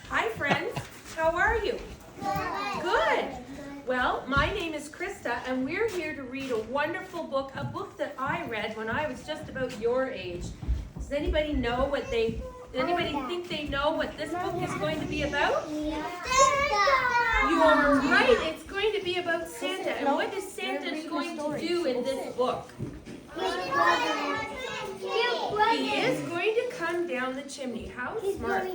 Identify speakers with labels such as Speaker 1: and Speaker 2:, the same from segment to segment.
Speaker 1: Hi friends, how are you? Good. Well, my name is Krista and we're here to read a wonderful book, a book that I read when I was just about your age. Does anybody know what think they know what this book is going to be about? You're right, it's going to be about Santa. And what is Santa going to do in this book? He is going to come down the chimney. How smart.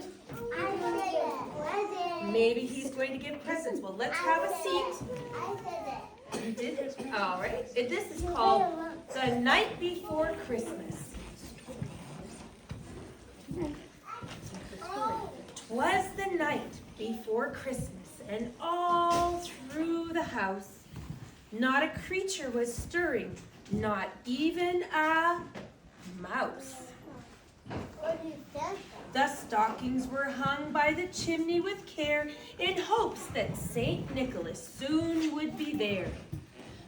Speaker 1: Maybe he's going to give presents. Well, let's have a seat. You did? All right. This is called The Night Before Christmas. 'Twas the night before Christmas, and all through the house, not a creature was stirring, not even a mouse. The stockings were hung by the chimney with care, in hopes that St. Nicholas soon would be there.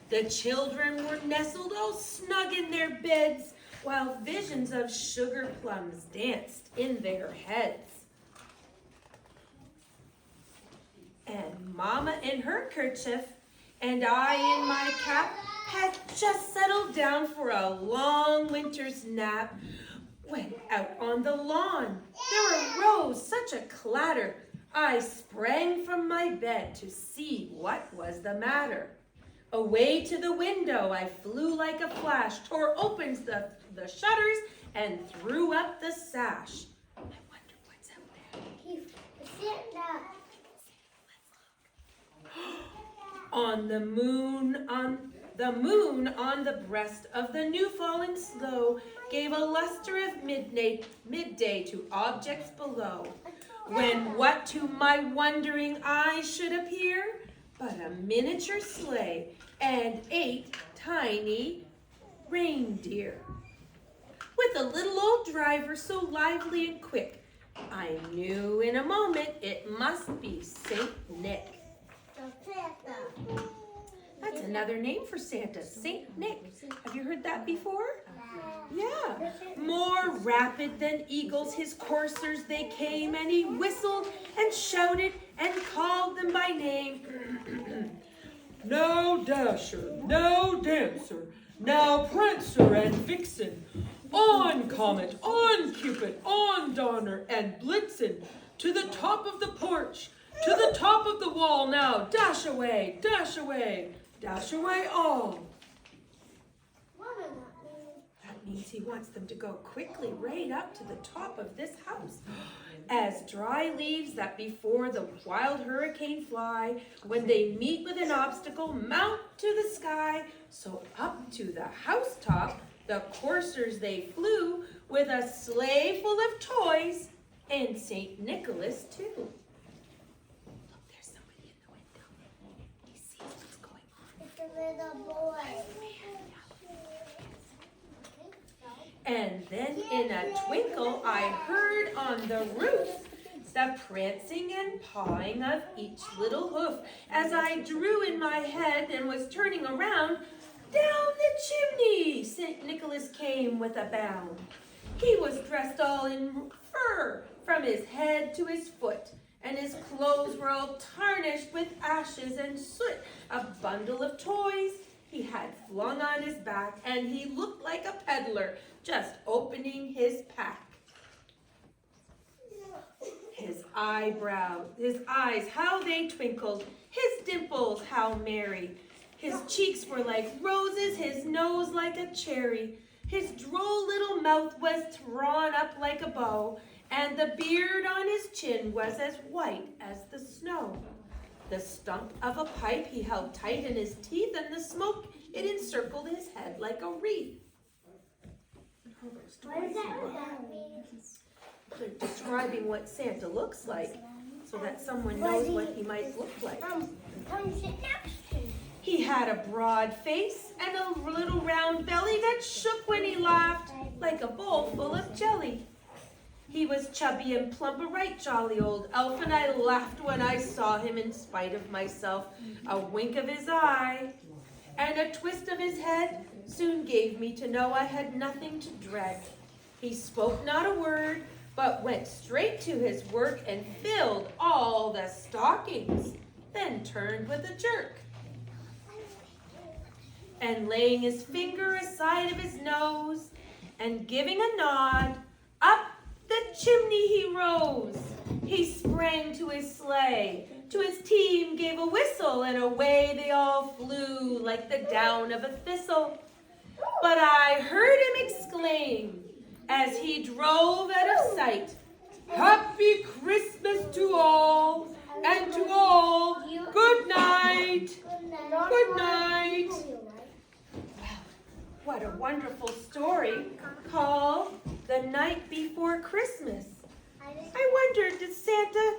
Speaker 1: The children were nestled all snug in their beds, while visions of sugar plums danced in their heads. And Mama in her kerchief, and I in my cap, had just settled down for a long winter's nap, when out on the lawn there arose such a clatter, I sprang from my bed to see what was the matter. Away to the window I flew like a flash, tore open the shutters, and threw up the sash. I wonder what's out there. On the moon on the breast of the new fallen snow gave a luster of midday to objects below, when what to my wondering eyes should appear but a miniature sleigh and 8 tiny reindeer, with a little old driver so lively and quick, I knew in a moment it must be Saint Nick. That's another name for Santa, Saint Nick. Have you heard that before? Yeah. More rapid than eagles his coursers they came, and he whistled and shouted and called them by name.
Speaker 2: Now Dasher, now Dancer, now Prancer and Vixen, on Comet, on Cupid, on Donner and Blitzen, to the top of the porch, to the top of the wall, now dash away, dash away, dash away all.
Speaker 1: That means he wants them to go quickly right up to the top of this house. As dry leaves that before the wild hurricane fly, when they meet with an obstacle, mount to the sky. So up to the housetop, the coursers they flew, with a sleigh full of toys, and St. Nicholas too. Look, there's somebody in the window. He sees what's going on.
Speaker 3: It's a little boy.
Speaker 1: And then in a twinkle I heard on the roof the prancing and pawing of each little hoof, as I drew in my head and was turning around. Down the chimney St. Nicholas came with a bound. He was dressed all in fur from his head to his foot, and his clothes were all tarnished with ashes and soot. A bundle of toys he had flung on his back, and he looked like a peddler just opening his pack. His eyes, how they twinkled, his dimples, how merry. His cheeks were like roses, his nose like a cherry. His droll little mouth was drawn up like a bow, and the beard on his chin was as white as the snow. The stump of a pipe he held tight in his teeth, and the smoke, it encircled his head like a wreath. They're describing what Santa looks like, so that someone knows what he might look like. He had a broad face and a little round belly that shook when he laughed like a bowl full of jelly. He was chubby and plump, a right jolly old elf, and I laughed when I saw him in spite of myself. A wink of his eye and a twist of his head soon gave me to know I had nothing to dread. He spoke not a word, but went straight to his work and filled all the stockings, then turned with a jerk. And laying his finger aside of his nose, and giving a nod, up the chimney he rose. He sprang to his sleigh, to his team gave a whistle, and away they all flew like the down of a thistle. But I heard him exclaim, as he drove out of sight, "Happy Christmas to all, and to all, good night, good night." What a wonderful story called The Night Before Christmas. I wondered, did Santa